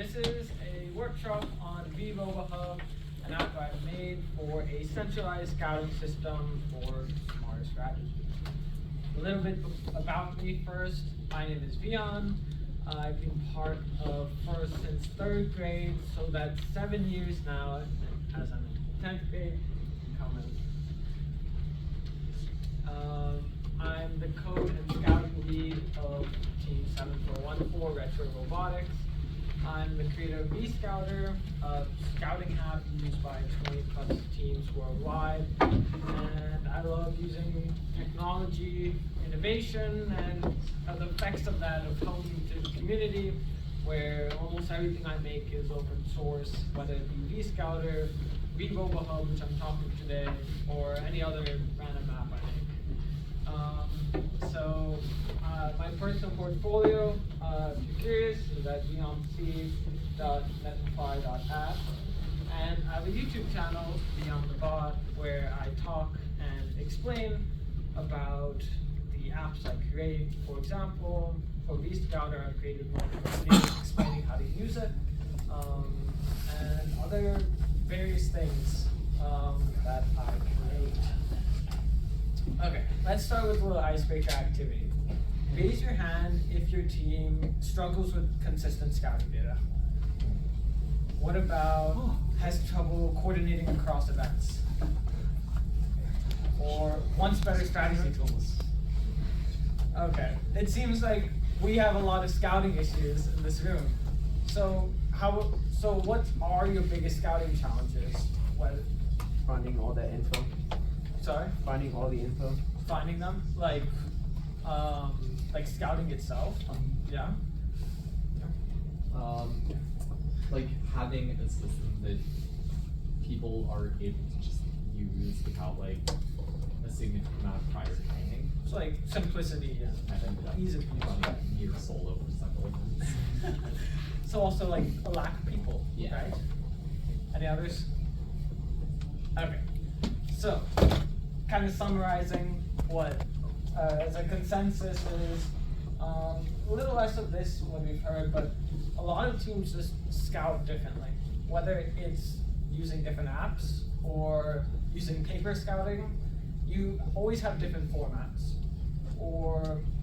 This is a workshop on VRoboHub, an app I've made for a centralized scouting system for smarter strategies. A little bit about me first. My name is Vion. I've been part of FIRST since 3rd grade, so that's 7 years now, as I'm in 10th grade. I'm the code and scouting lead of Team 7414 Retro Robotics. I'm the creator of vScouter, a scouting app used by 20+ teams worldwide. And I love using technology, innovation, and the effects of that of helping to the community, where almost everything I make is open source, whether it be vScouter, VRoboHub, which I'm talking today, or any other random app I make. My personal portfolio, if you're curious, is at beyondc.netify.app. And I have a YouTube channel, Beyond the Bot, where I talk and explain about the apps I create. For example, for vScouter, I created multiple videos explaining how to use it, and other various things that I create. Okay, let's start with a little icebreaker activity. Raise your hand if your team struggles with consistent scouting data. What about has trouble coordinating across events? Or wants better strategy tools? Okay, it seems like we have a lot of scouting issues in this room. So what are your biggest scouting challenges? Finding all the info. Sorry? Finding all the info. Finding them? Like scouting itself? Yeah? Like having a system that people are able to just use without like a significant amount of prior training. So like simplicity and ease of use. Running near solo for several months. So also like a lack of people, yeah. Right? Any others? Okay. So, kind of summarizing what as a consensus is a little less of this what we've heard, but a lot of teams just scout differently, whether it's using different apps or using paper scouting. You always have different formats,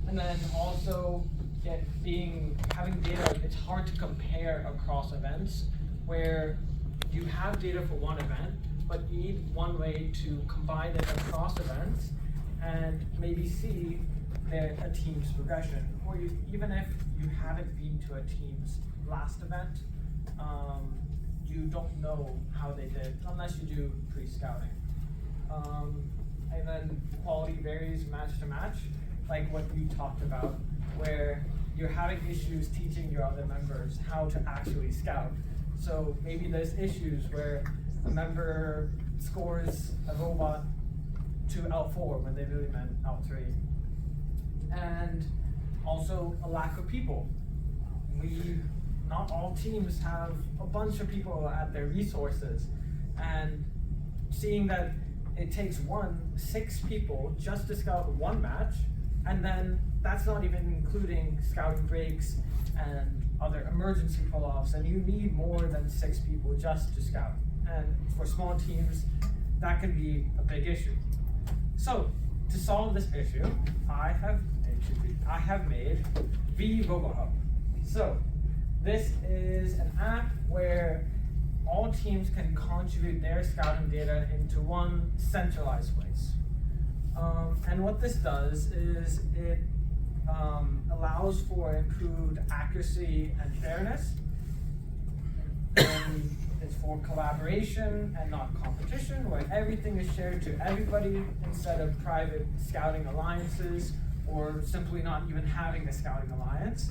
and then also having data. It's hard to compare across events where you have data for one event, but you need one way to combine it across events and maybe see a team's progression. Or even if you haven't been to a team's last event, you don't know how they did unless you do pre-scouting. And then quality varies match to match, like what you talked about, where you're having issues teaching your other members how to actually scout. So maybe there's issues where a member scores a robot to L4 when they really meant L3. And also a lack of people. Not all teams have a bunch of people at their resources, and seeing that it takes 6 people just to scout one match, and then that's not even including scouting breaks and other emergency pull-offs, and you need more than 6 people just to scout. And for small teams, that can be a big issue. So, to solve this issue, I have made VRoboHub. So, this is an app where all teams can contribute their scouting data into one centralized place. And what this does is it allows for improved accuracy and fairness. And it's for collaboration and not competition, where everything is shared to everybody instead of private scouting alliances or simply not even having a scouting alliance.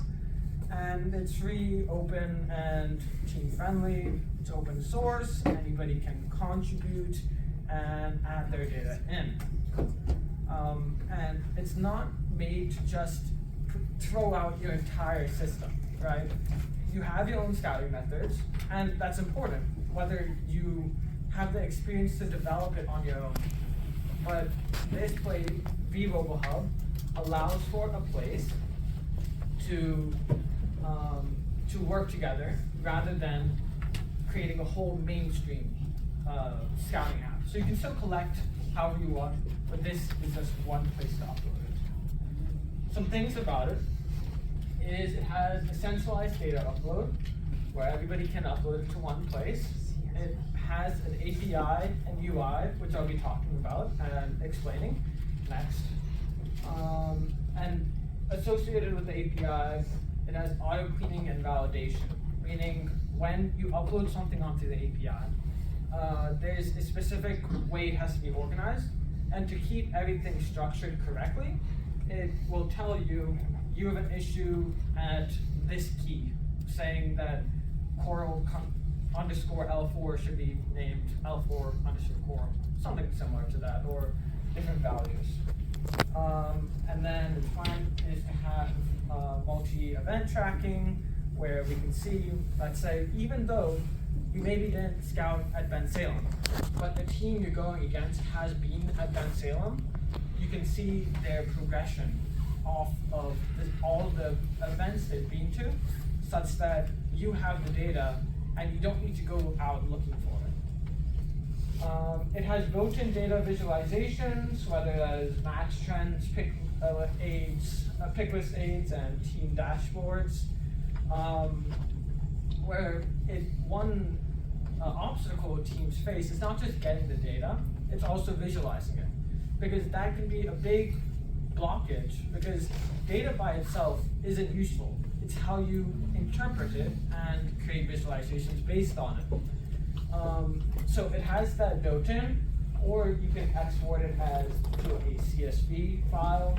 And it's free, open, and team-friendly. It's open source. Anybody can contribute and add their data in. And it's not made to just throw out your entire system, right? You have your own scouting methods, and that's important, whether you have the experience to develop it on your own. But this place, VRoboHub, allows for a place to to work together rather than creating a whole mainstream scouting app. So you can still collect however you want, but this is just one place to upload it. Some things about it is it has a centralized data upload where everybody can upload it to one place. It has an API and UI, which I'll be talking about and explaining next. And associated with the API, it has auto cleaning and validation, meaning when you upload something onto the API, there's a specific way it has to be organized, and to keep everything structured correctly, it will tell you you have an issue at this key, saying that Coral underscore L4 should be named L4 underscore Coral, something similar to that, or different values. And then the plan is to have multi-event tracking, where we can see, let's say, even though you maybe didn't scout at Ben Salem, but the team you're going against has been at Ben Salem, you can see their progression off of all the events they've been to, such that you have the data and you don't need to go out looking for it. It has built-in data visualizations, whether that is match trends, pick list aids, and team dashboards. Where one obstacle teams face is not just getting the data, it's also visualizing it. Because that can be a big blockage, because data by itself isn't useful. It's how you interpret it and create visualizations based on it. So it has that built in, or you can export it as to a CSV file,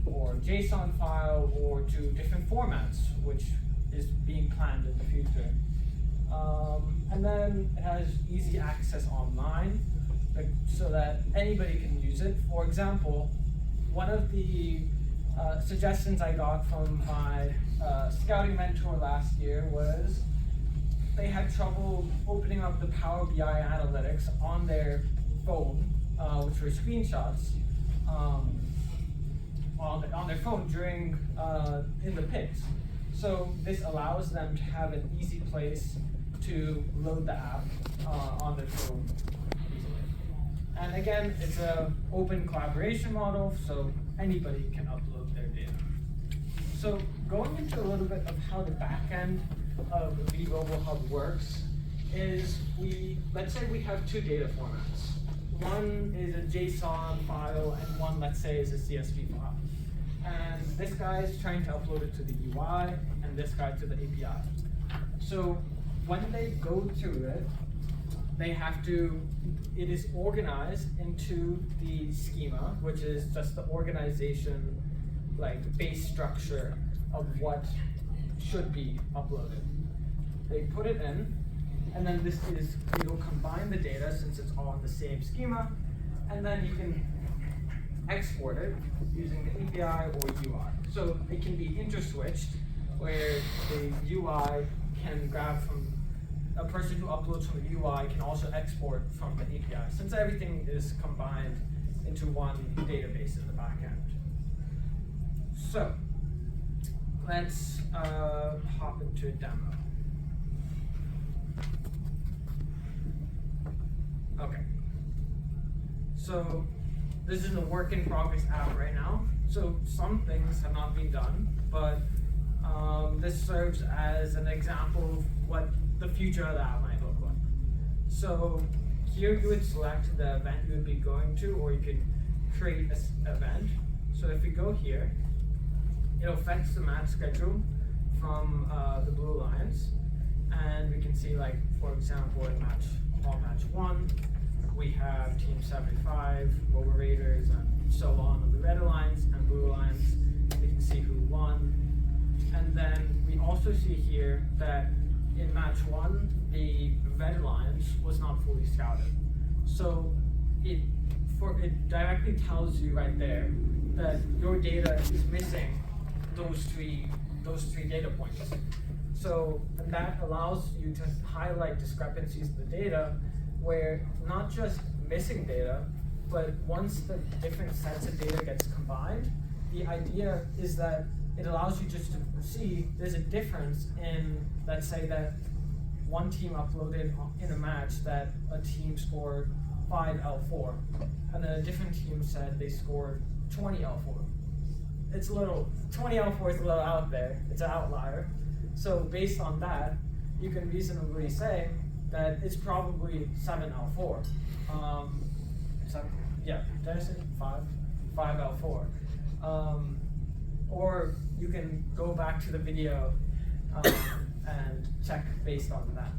or JSON file, or to different formats, which is being planned in the future. And then it has easy access online, so that anybody can use it. For example, one of the suggestions I got from my scouting mentor last year was they had trouble opening up the Power BI analytics on their phone, which were screenshots, on their phone during in the pits. So this allows them to have an easy place to load the app on their phone easily. And again, it's an open collaboration model, so anybody can upload their data. So going into a little bit of how the backend of VRoboHub works is let's say we have two data formats. One is a JSON file and one, let's say, is a CSV file. And this guy is trying to upload it to the UI and this guy to the API. So when they go to it, it is organized into the schema, which is just the organization, like base structure of what should be uploaded. They put it in, and then it'll combine the data since it's all in the same schema, and then you can export it using the API or UI. So it can be interswitched, where the UI can grab from a person who uploads from the UI can also export from the API, since everything is combined into one database in the back end. So let's hop into a demo. Okay. So this is a work in progress app right now. So some things have not been done, but this serves as an example of what the future of the app might look like. So here you would select the event you would be going to, or you can create an event. So if we go here, it'll fetch the match schedule from the blue lines, and we can see, like, for example, in match 1, we have Team 75, Mobile Raiders, and so on the red lines and blue lines. We can see who won. And then we also see here that in match 1, the red lines was not fully scouted. So it directly tells you right there that your data is missing those three data points. So, and that allows you to highlight discrepancies in the data, where not just missing data, but once the different sets of data gets combined, the idea is that it allows you just to see there's a difference in, let's say that one team uploaded in a match that a team scored 5 L4, and then a different team said they scored 20 L4. It's a little, 20 L4 is a little out there, it's an outlier. So based on that, you can reasonably say that it's probably 7 L4. Yeah, did I say 5? 5 L4. Or you can go back to the video and check based on that.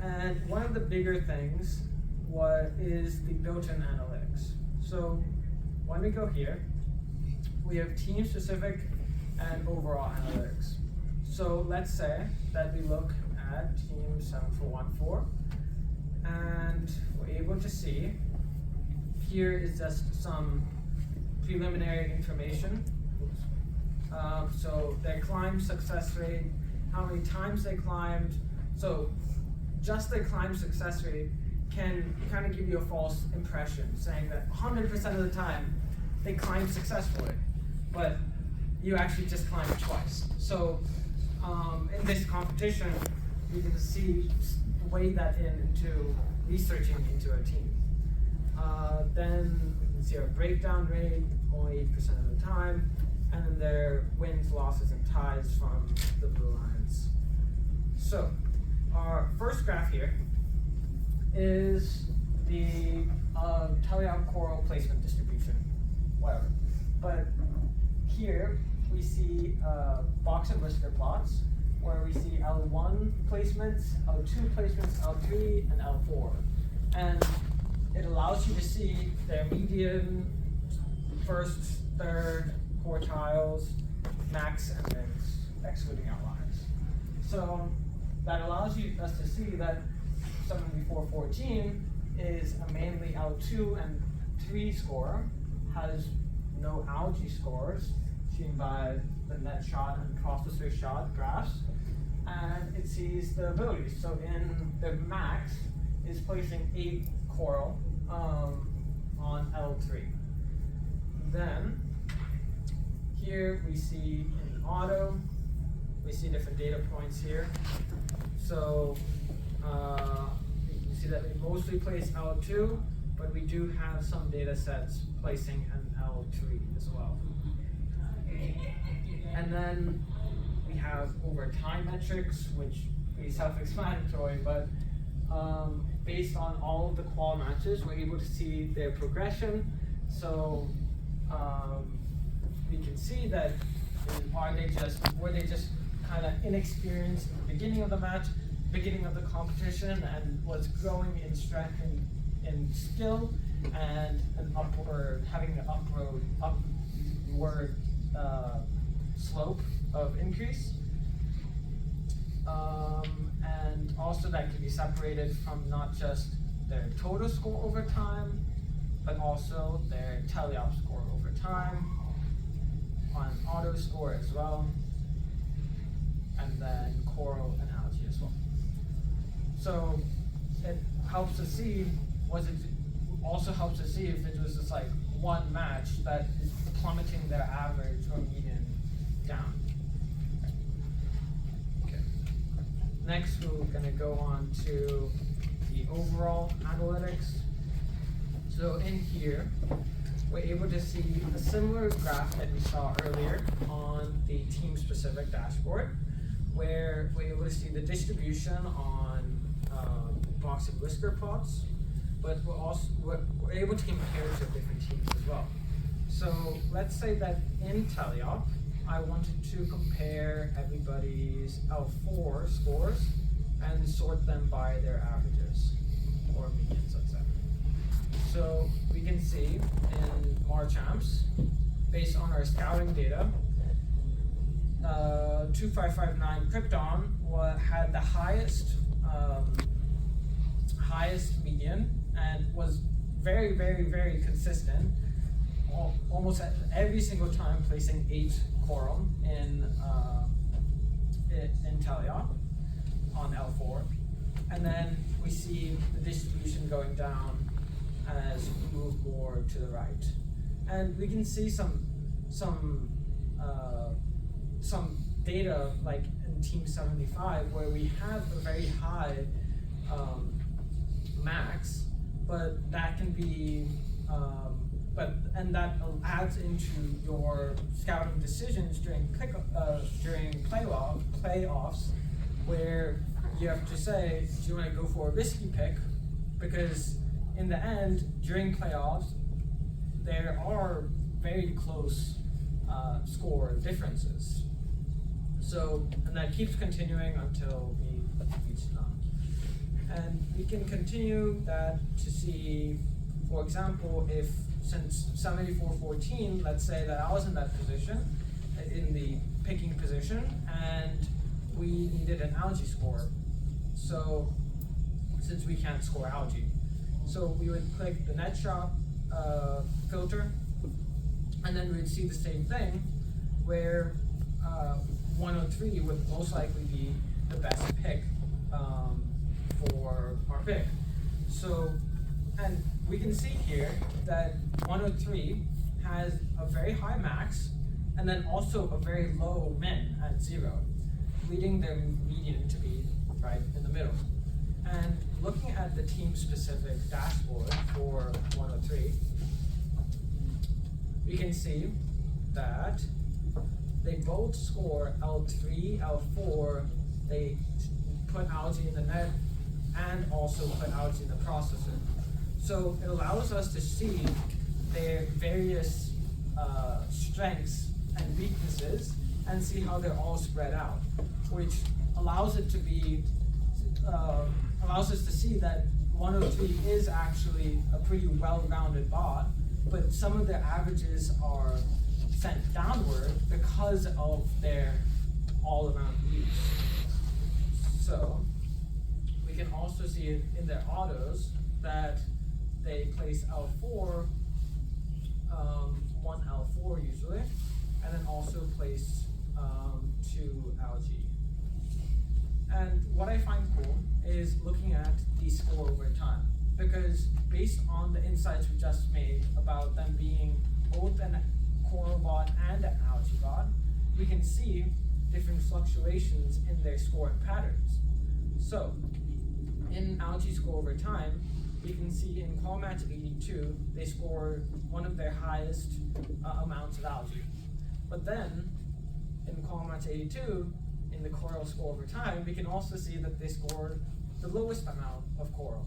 And one of the bigger things is the built-in analytics. So when we go here, we have team-specific and overall analytics. So let's say that we look at team 7414, and we're able to see here is just some preliminary information. So their climb success rate, how many times they climbed. So just their climb success rate can kind of give you a false impression, saying that 100% of the time they climbed successfully, but you actually just climbed twice. So in this competition, you can see, weigh that into researching into a team. Then we can see our breakdown rate, only 8% of the time, and then their wins, losses, and ties from the blue lines. So our first graph here is the teleop coral placement distribution, whatever. But here we see box and whisker plots where we see L1 placements, L2 placements, L3, and L4. And it allows you to see their median, first, third, quartiles, max, and mins, excluding outliers. So that allows us to see that 7414 is a mainly L2 and 3 scorer, has no algae scores, seen by the net shot and cross the switch shot graphs, and it sees the abilities. So in the max is placing 8 coral on L3. Then here we see in auto, we see different data points here. So you can see that we mostly place L2, but we do have some data sets placing an L3 as well. And then we have over time metrics, which is self-explanatory, but based on all of the qual matches, we're able to see their progression. So we can see that were they just kind of inexperienced at the beginning of the match, beginning of the competition, and was growing in strength and in skill, and having an upward slope of increase. And also that can be separated from not just their total score over time, but also their teleop score over time, on auto score as well, and then coral and algae as well. So it helps to see, also helps to see if it was just like one match that is plummeting their average or median down. Okay. Next, we're gonna go on to the overall analytics. So in here, we're able to see a similar graph that we saw earlier on the team-specific dashboard, where we're able to see the distribution on box and whisker plots, but we're able to compare to different teams as well. So let's say that in teleop, I wanted to compare everybody's L4 scores and sort them by their averages, or medians, let's say. So we can see in Marchamps, based on our scouting data, 2559 Krypton had the highest median and was very, very, very consistent, almost at every single time placing 8 coral in teleop on L4. And then we see the distribution going down as we move more to the right. And we can see some some data like in Team 75 where we have a very high max, but that can be and that adds into your scouting decisions during playoffs, where you have to say, do you want to go for a risky pick? Because in the end, during playoffs, there are very close score differences. So, and that keeps continuing until we reach none. And we can continue that to see, for example, if since 74-14, let's say that I was in that position, in the picking position, and we needed an algae score. So, since we can't score algae. So we would click the net shop filter, and then we'd see the same thing, where 103 would most likely be the best pick for our pick. So, and we can see here that 103 has a very high max, and then also a very low min at 0, leading their median to be right in the middle. And looking at the team-specific dashboard for 103, we can see that they both score L3, L4, they put algae in the net, and also put algae in the processor. So it allows us to see their various strengths and weaknesses and see how they're all spread out, which allows it to be allows us to see that 103 is actually a pretty well-rounded bot, but some of their averages are sent downward because of their all-around use. So we can also see it in their autos that they place L4, 1 L4 usually, and then also place 2 algae. And what I find cool is looking at the score over time, because based on the insights we just made about them being both a coral bot and an algae bot, we can see different fluctuations in their scoring patterns. So, in algae score over time, we can see in call match 82, they score one of their highest amounts of algae. But then, in call match 82, in the coral score over time, we can also see that they scored the lowest amount of coral.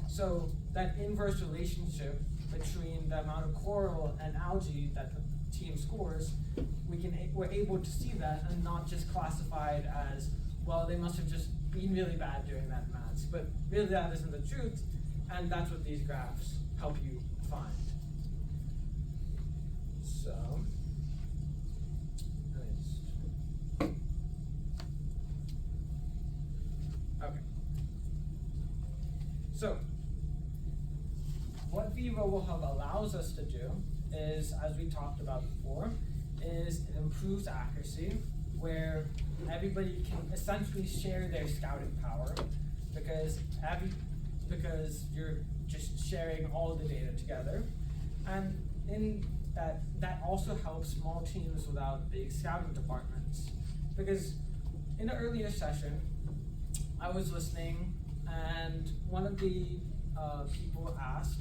So that inverse relationship between the amount of coral and algae that the team scores, we're able to see that and not just classify it as, well, they must have just been really bad during that match. But really that isn't the truth, and that's what these graphs help you find. So, okay. So, what VRoboHub allows us to do is, as we talked about before, is it improves accuracy, where everybody can essentially share their scouting power, because you're just sharing all the data together, and in that also helps small teams without big scouting departments. Because in an earlier session, I was listening, and one of the people asked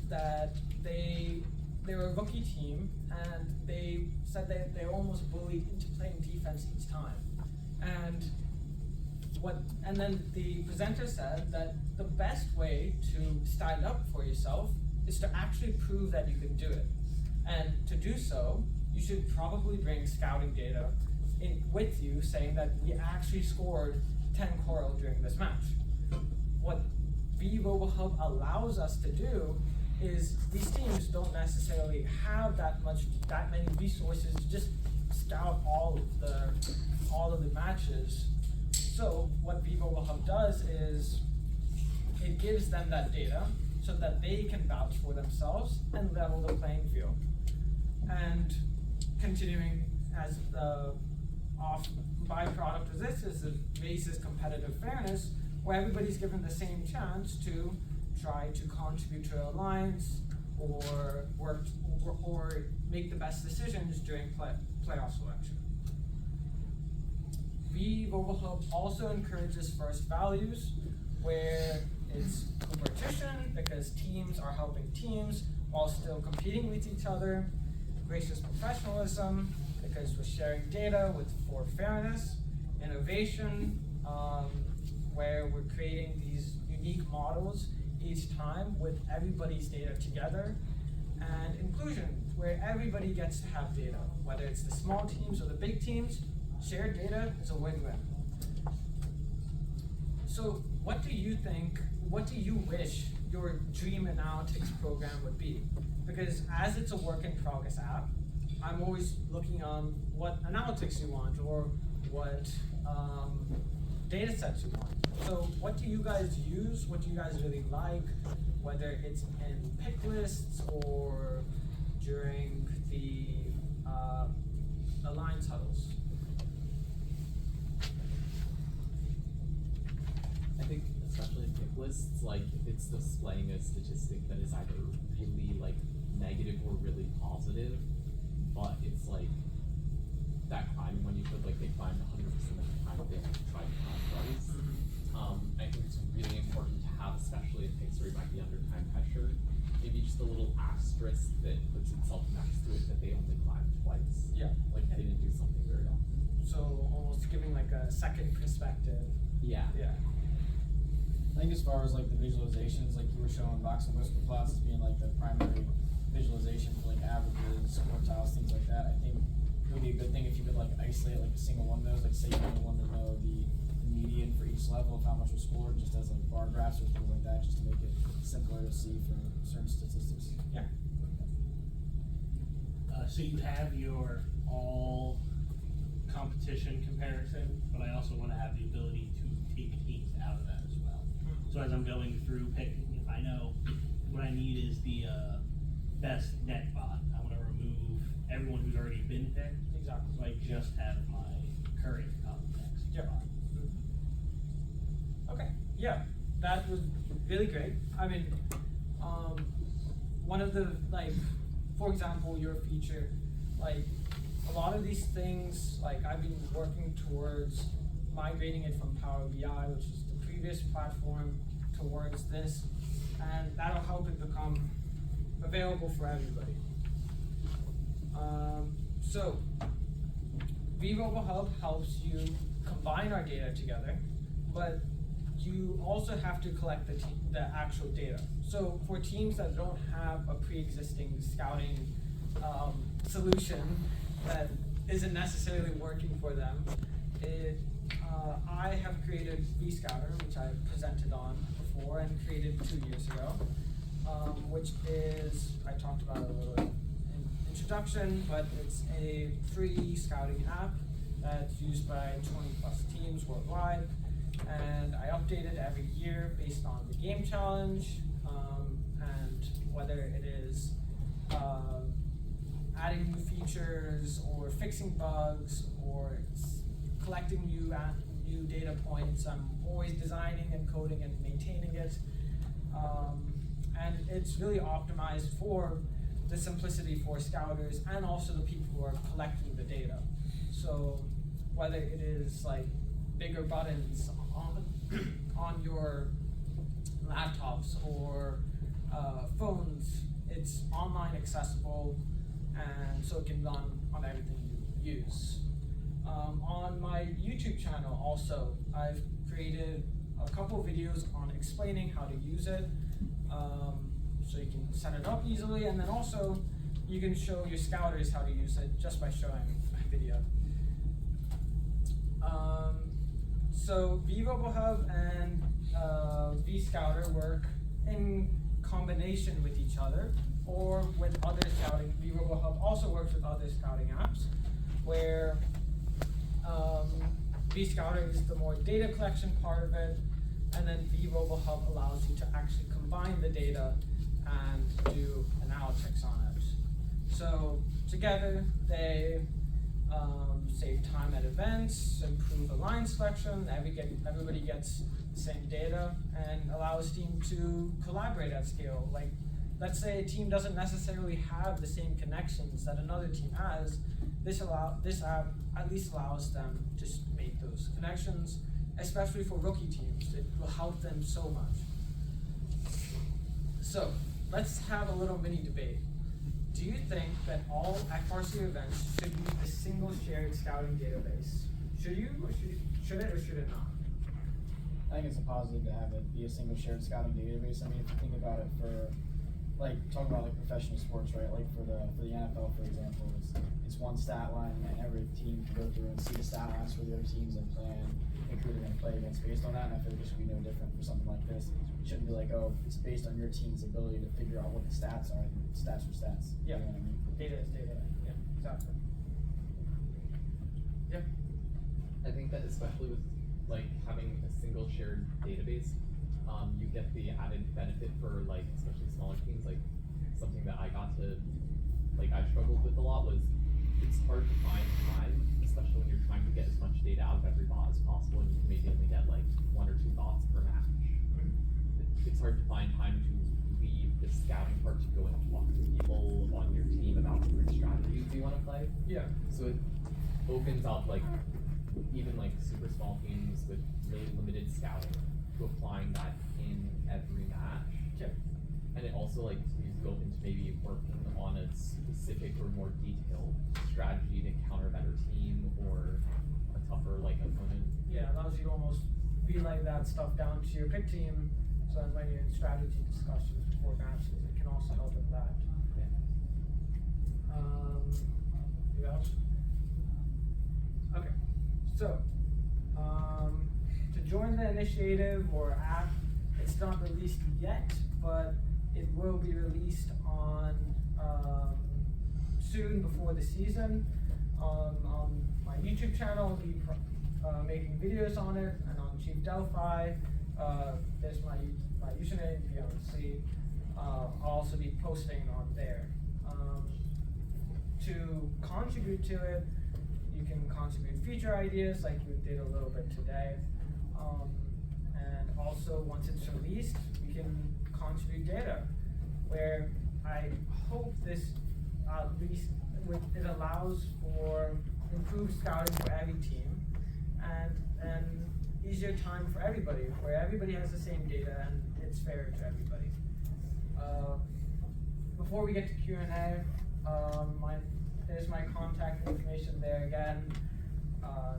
that they were a rookie team, and they said that they were almost bullied into playing defense each time. And then the presenter said that the best way to stand up for yourself is to actually prove that you can do it. And to do so, you should probably bring scouting data with you saying that we actually scored 10 coral during this match. What VRoboHub allows us to do is these teams don't necessarily have that many resources to just scout all of the matches. So what VRoboHub does is it gives them that data so that they can vouch for themselves and level the playing field. And continuing as the byproduct of this is it raises competitive fairness, where everybody's given the same chance to try to contribute to an alliance or work or make the best decisions during playoff selection. VRoboHub also encourages first values, where it's competition because teams are helping teams while still competing with each other. Gracious professionalism because we're sharing data for fairness. Innovation, where we're creating these unique models each time with everybody's data together. And inclusion, where everybody gets to have data, whether it's the small teams or the big teams. Shared data is a win-win. So what do you think, what do you wish your dream analytics program would be? Because as it's a work in progress app, I'm always looking on what analytics you want or what data sets you want. So what do you guys use? What do you guys really like? Whether it's in pick lists or during the alliance huddles. I think especially in pick lists, like if it's displaying a statistic that is either really like negative or really positive, but it's like that climbing when you could like they climbed 100% of the time they try to climb twice. I think it's really important to have, especially in picks where you might be under time pressure, maybe just a little asterisk that puts itself next to it that they only climbed twice. Yeah. Like they didn't do something very often. So almost giving like a second perspective. Yeah. Yeah. I think as far as like the visualizations, like you were showing box and whisper plots as being like the primary visualization for like averages, quartiles, things like that. I think it would be a good thing if you could like isolate like a single one of those, like say you only wanted to know the median for each level of how much was scored, just as like bar graphs or things like that, just to make it simpler to see for certain statistics. Yeah. So you have your all competition comparison, but I also want to have the ability to take teams out of that as well. So as I'm going through picking, if I know what I need is the best net bot, I want to remove everyone who's already been picked. Exactly. So I just have my current context Yeah. bot. Okay, yeah, that was really great. I mean, one of the, like, for example, your feature, like, a lot of these things, like, I've been working towards migrating it from Power BI, which is the previous platform, towards this, and that'll help it become available for everybody. So, VRoboHub helps you combine our data together, but you also have to collect the actual data. So for teams that don't have a pre-existing scouting solution that isn't necessarily working for them, I have created vScouter, which I presented on before and created 2 years ago, which is, I talked about it a little in introduction, but it's a free scouting app that's used by 20+ teams worldwide. And I update it every year based on the game challenge, and whether it is adding new features or fixing bugs or it's collecting new data points. I'm always designing and coding and maintaining it, and it's really optimized for the simplicity for scouters and also the people who are collecting the data. So whether it is like bigger buttons on your laptops or phones, it's online accessible, and so it can run on everything you use. On my YouTube channel also, I've created a couple videos on explaining how to use it, so you can set it up easily, and then also you can show your scouters how to use it just by showing a video. So VRoboHub and vScouter work in combination with each other or with other scouting. VRoboHub also works with other scouting apps where vScouter is the more data collection part of it, and then VRoboHub allows you to actually combine the data and do analytics on it. So together they save time at events, improve line selection, everybody gets the same data, and allows team to collaborate at scale. Like, let's say a team doesn't necessarily have the same connections that another team has, this app at least allows them to make those connections, especially for rookie teams. It will help them so much. So let's have a little mini debate. Do you think that all varsity events should use a single shared scouting database? Should you, or should it not? I think it's a positive to have it be a single shared scouting database. I mean, if you think about it for, like, talk about like professional sports, right? Like for the NFL, for example, it's one stat line, and every team can go through and see the stat lines for the other teams and plan and who they're going to play against based on that. And I feel like it should be no different for something like this. It shouldn't be like, oh, it's based on your team's ability to figure out what the stats are. Stats are stats. Yeah. You know what I mean? Data is data. Yeah, exactly. Yep. I think that especially with like having a single shared database, you get the added benefit for like especially smaller teams. Like something that I got to like I struggled with a lot was it's hard to find time, especially when you're trying to get as much data out of every bot as possible, and you can maybe only get like 1 or 2 bots per match. It's hard to find time to leave the scouting part to go and talk to people on your team about different strategies you want to play. Yeah. So it opens up like even like super small teams with really limited scouting to applying that in every match. Yeah. And it also like leaves you open to maybe working on a specific or more detailed strategy to counter a better team or a tougher like opponent. Yeah, allows you to almost relay that stuff down to your pick team, so that when you're in strategy discussions before matches, it can also help with that. Who else? Okay, so to join the initiative or app, it's not released yet, but it will be released on soon before the season. On my YouTube channel, I'll be making videos on it, and on Chief Delphi, there's my username if you want to see. I'll also be posting on there. To contribute to it, you can contribute feature ideas like we did a little bit today. And also, once it's released, we can contribute data, where I hope this at least it allows for improved scouting for every team and easier time for everybody, where everybody has the same data and it's fair to everybody. Before we get to Q&A, there's my contact information there again.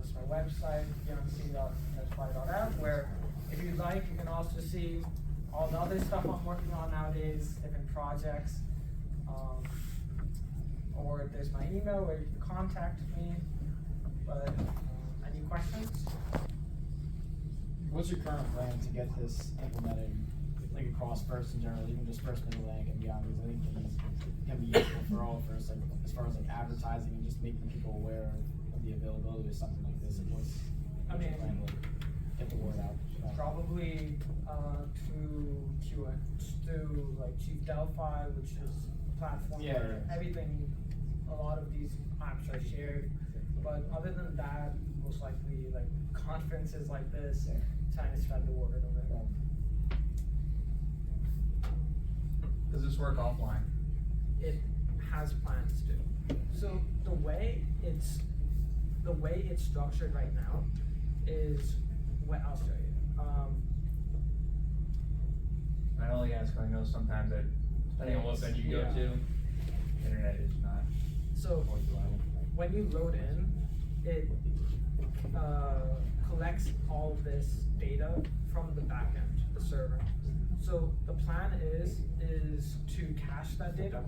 It's my website, beyondc.netfly.app, where if you'd like, you can also see all the other stuff I'm working on nowadays, different projects. Or there's my email where you can contact me. But any questions? What's your current plan to get this implemented, like across first in general, even just first, middle, rank, and beyond? Because I think these can be useful for all of us, like as far as like advertising and just making people aware of the availability of something like this. And what's your plan to like, get the word out? Probably to like Chief Delphi, which is a platform where everything, a lot of these apps are shared. But other than that, most likely like conferences like this, trying to spread the word of it. Does this work offline? It has plans to. So the way it's structured right now is what I'll show you. I only ask, I know sometimes that depending on what venue you go to, internet is not So always reliable. when you load in, it collects all this data from the backend, the server. So the plan is to cache that data,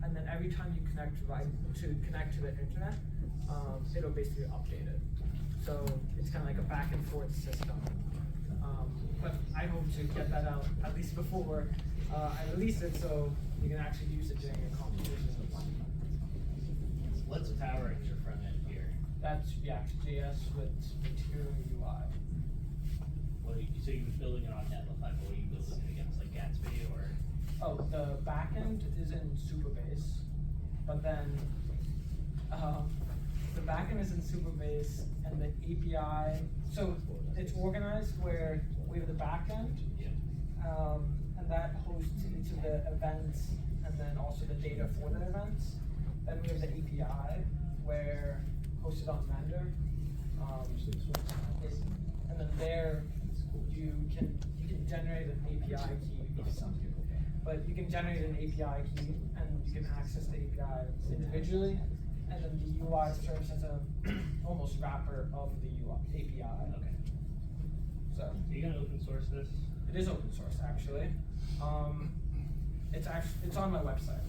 and then every time you connect to the internet, it'll basically update it. So it's kind of like a back and forth system. But I hope to get that out at least before I release it, so you can actually use it during your competition. What's powering your front end here? That's React.js with Material UI. What are you, so you're building it on Netlify, but what are you building it against, like Gatsby or? Oh, the backend is in Supabase, but then the backend is in Supabase, and the API. So it's organized where we have the backend, and that hosts each of the events, and then also the data for the events. Then we have the API, where hosted on Render. And then there you can generate an API key. But you can generate an API key and you can access the API individually, and then the UI serves as a almost wrapper of the UI API. Okay. So Are you gonna open source this? it is open source actually. It's on my website.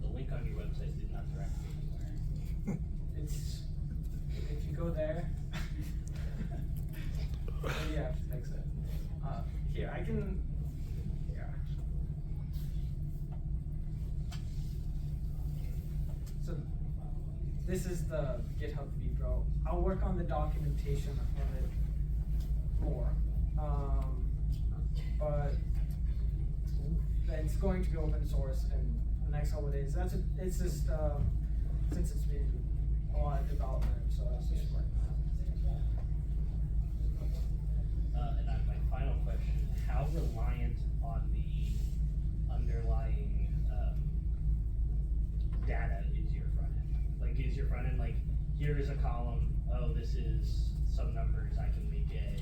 The link on your website did not direct me anywhere. It's if you go there, maybe I have to fix it. Here I can. Yeah. So this is the GitHub VRo. I'll work on the documentation of it more, but it's going to be open source in the next couple of days. It's just since it's been a lot of development, so it's just working. And my final question, how reliant on the underlying data is your front end? Like, is your front end like, here is a column, oh, this is some numbers, I can make a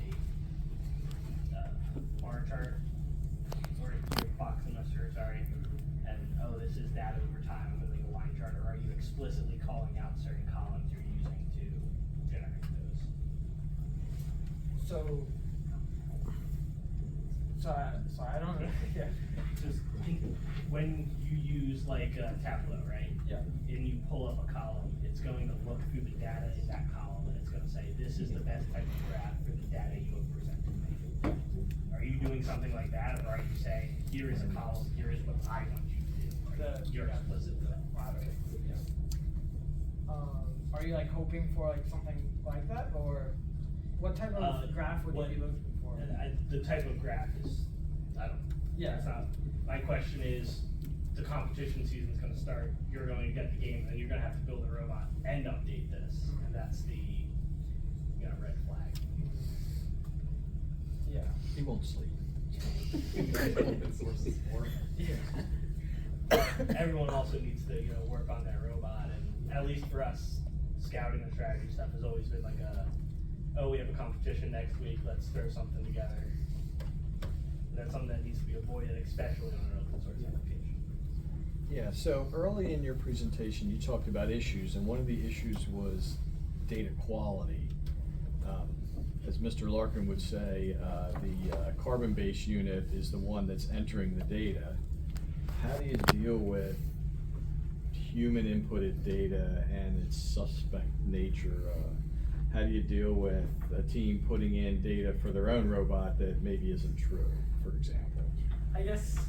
bar chart, or a box investor, sorry, and oh, this is data over time, I'm gonna make a line chart, or are you explicitly calling out certain columns you're using to generate those? So I don't know. Yeah. Just when you use like Tableau, right? Yeah. And you pull up a column, it's going to look through the data in that column and it's going to say, this is the best type of graph for the data you have presented to me. Are you doing something like that, or are you saying, here is a column, here is what I want you to do? You're explicit with that. Are you like hoping for like something like that, or what type of graph would you be looking for? The type of graph is, I don't know. Yeah. It's not, my question is, the competition season's gonna start, you're going to get the game, and you're gonna have to build a robot and update this, and that's the, red flag. Yeah. He won't sleep. Open source is more. Yeah. Everyone also needs to, work on their robot, and at least for us, scouting and strategy stuff has always been like we have a competition next week, let's throw something together. And that's something that needs to be avoided, especially on an open source application. Yeah, so early in your presentation, you talked about issues, and one of the issues was data quality. As Mr. Larkin would say, the carbon-based unit is the one that's entering the data. How do you deal with human inputted data and its suspect nature? How do you deal with a team putting in data for their own robot that maybe isn't true, for example? I guess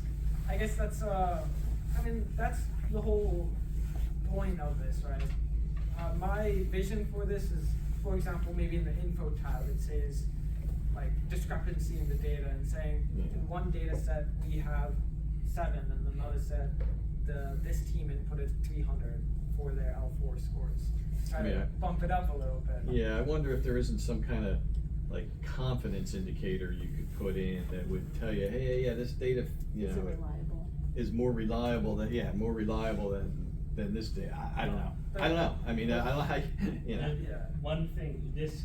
that's that's the whole point of this, right? My vision for this is, for example, maybe in the info tab it says like discrepancy in the data and saying in one data set we have 7 and another set this team inputted 300 for their L4 scores. Try to bump it up a little bit. Yeah, I wonder if there isn't some kind of like confidence indicator you could put in that would tell you, hey, yeah, this data, Is it reliable? is more reliable than this data. I don't know. I don't know. I mean, I don't know. Yeah. One thing, this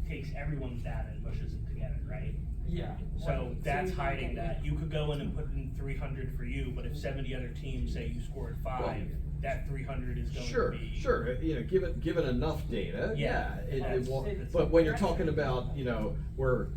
takes everyone's data and mushes it together, right? Yeah. So that's hiding that. You could go in and put in 300 for you, but if 70 other teams say you scored 5, Well, that 300 is going Sure, to be. sure. Given enough data, Yeah. but when you're talking about, we're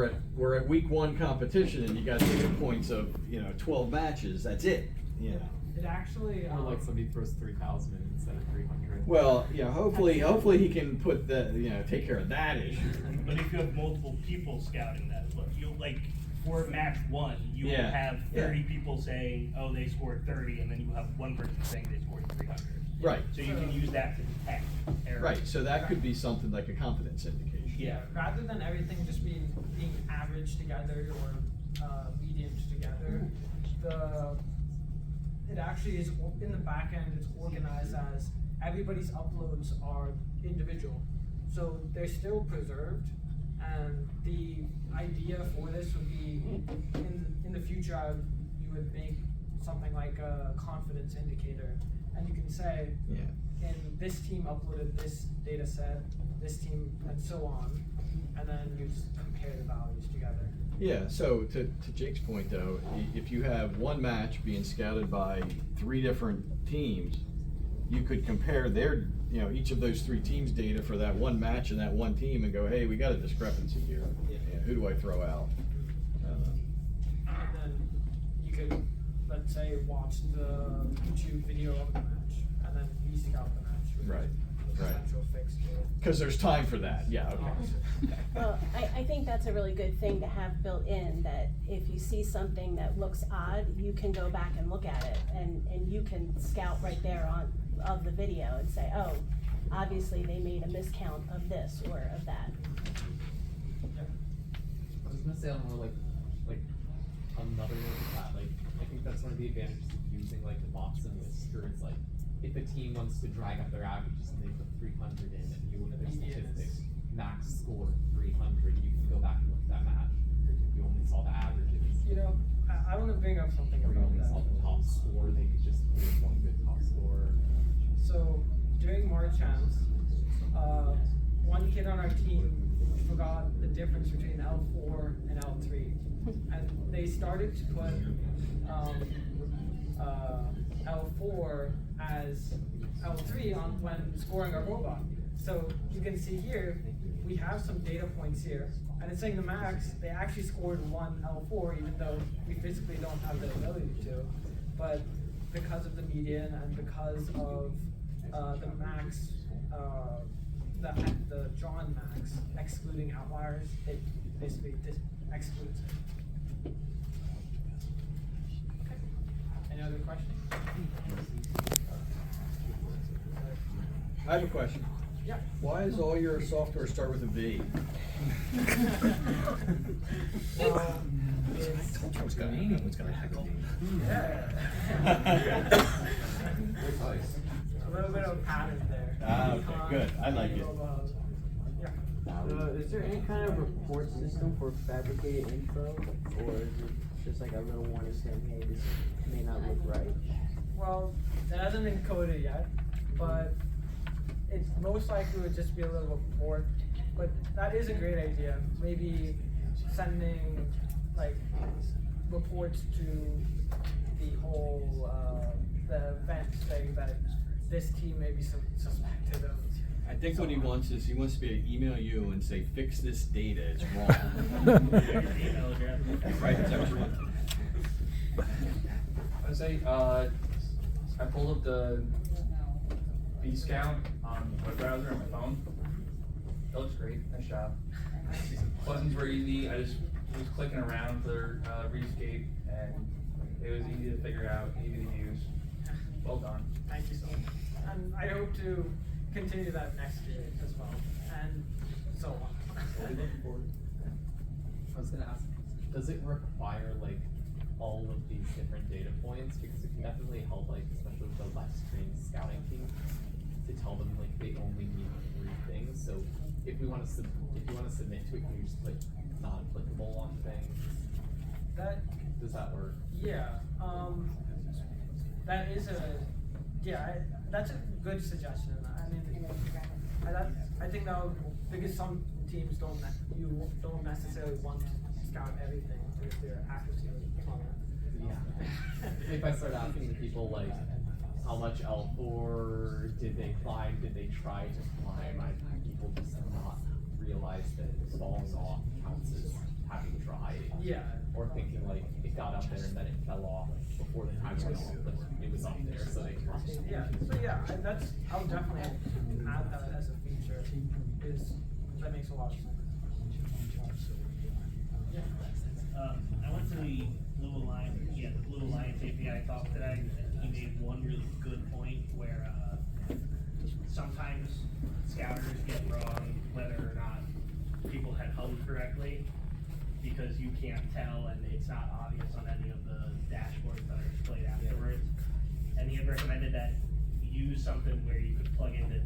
at week 1 competition and you got data points of 12 matches. That's it. It actually. Or like somebody throws 3,000 in instead of 300. Well, hopefully he can put that, take care of that issue. But if you have multiple people scouting that, you'll like for match 1, you will Yeah. have 30 people saying, oh, they scored 30, and then you have one person saying they scored 300. Right. So you can use that to detect errors. Right. So that could be something like a confidence indication. Yeah. Rather than everything just being averaged together or medians together, it actually is in the back end. It's organized as everybody's uploads are individual, so they're still preserved. And the idea for this would be in the future, you would make something like a confidence indicator and you can say, Yeah. and this team uploaded this data set, this team, and so on, and then you just compare the values together. Yeah, so to Jake's point though, if you have one match being scouted by 3 different teams, you could compare their, each of those 3 teams' data for that one match and that one team and go, hey, we got a discrepancy here. Yeah. Who do I throw out? And then you could, let's say, watch the YouTube video of the match, and then rescout the match. With Right, the right. central fixture. Because there's time for that, yeah, okay. Well, I think that's a really good thing to have built in, that if you see something that looks odd, you can go back and look at it, and you can scout right there of the video and say, oh, obviously they made a miscount of this or of that. I was gonna say on more like another note of that, I think that's one of the advantages of using like the box and whisker is like, if a team wants to drag up their averages and they put 300 in and you look at their statistics, max scored 300, you can go back and look at that match. If you only saw the averages, I want to bring up something or you about only that. saw the top score, they could just put in one good top scorer. So during March ends, one kid on our team forgot the difference between L4 and L3, and they started to put L4 as L3 on when scoring a robot. So you can see here, we have some data points here, and it's saying the max, they actually scored one L4, even though we physically don't have the ability to. But because of the median and because of the max, the drawn max, excluding outliers, it basically excludes it. Okay. Any other questions? I have a question. Yeah. Why does all your software start with a V? I was gonna have a V. Yeah. A little bit of pattern there. Ah, okay, good. I like it. VRoboHub. Yeah. Is there any kind of report system for fabricated info, or is it just like a little warning saying, hey, this may not look right? Well, it hasn't been coded yet, but it's most likely would just be a little report. But that is a great idea. Maybe sending like reports to the whole the event saying that this team may be suspected of. I think what he wants is, he wants to be able to email you and say, fix this data, it's wrong. Email address. Right, is that what you want? I'd say, I pulled up the Vscout on the web browser on my phone. It looks great, nice job. Buttons were easy, I just was clicking around for Rescape, and it was easy to figure out, easy to use. Well done. Thank you so much. And I hope to continue that next year as well, and so on. I was gonna ask, does it require like all of these different data points? Because it can definitely help, like especially with the less trained scouting team, to tell them like they only need 3 things. So if we want to submit to it, can you just put not applicable on things? Does that work? Yeah, that is that's a good suggestion. I mean, I think that because some teams don't necessarily want to scout everything because their accuracy is on it. Yeah. If I start asking people like, how much L4 did they climb? Did they try to climb? I think people just not realize that falling off counts as having tried. Yeah. Or thinking like it got up there and then it fell off before the time it was up there, so they climbed. Yeah. So yeah, I'll definitely add that as a feature. That makes a lot of sense. Yeah. I went to the Blue Alliance API talk today, and he made one really good point where sometimes scouters get wrong whether or not people had hubbed correctly, because you can't tell and it's not obvious on any of the dashboards that are displayed afterwards. And he had recommended that you use something where you could plug into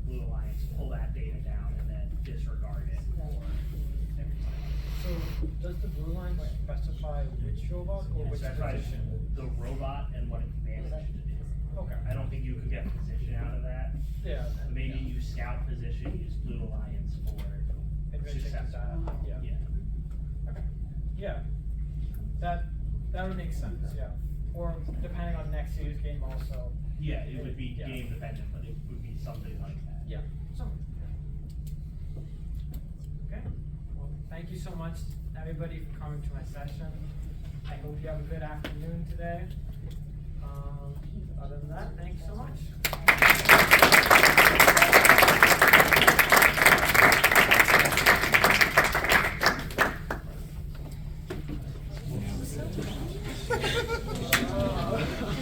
Blue Alliance, pull that data down, and then disregard it for everybody. So does the blue line specify which robot or It which specifies position? the robot and what it managed to do. Okay. I don't think you could get position out of that. Yeah. So maybe you scout position, use Blue Alliance for Enriching success. that, yeah. Okay. Yeah. That would make sense, yeah. Or depending on next year's game also. Yeah, it would be Yeah. game dependent, but it would be something like that. Yeah. Okay. Well, thank you so much, everybody, for coming to my session. I hope you have a good afternoon today. Other than that, thank you so much.